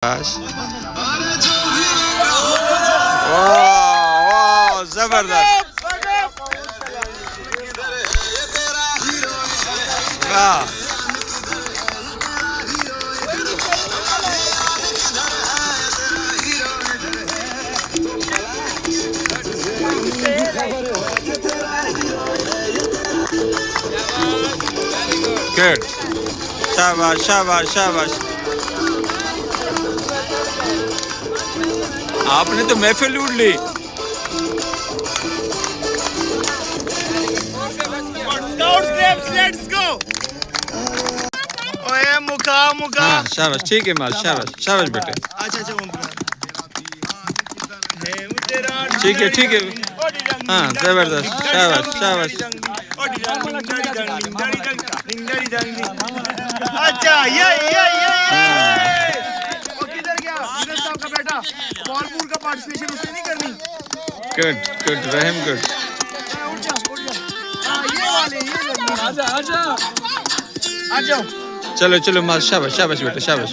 बस वाह जबरदस्त वाह गुड शाबाश शाबाश शाबाश आपने तो महफिल लूट ली लेट्स गो ओए मुका मुका हाँ शाबाश ठीक है माल शाबाश शाबाश बेटे अच्छा ठीक है हाँ जबरदस्त शाबाश शाबाश अच्छा ये वो किधर गया यूनुस साहब का बेटा बॉलपुर का पार्टिसिपेशन उसने नहीं करनी गुड गुड रहम गुड उठ जा हाँ ये वाले ये आजा आ जाओ चलो चलो माल शाबाश शाबाश बेटे शाबाश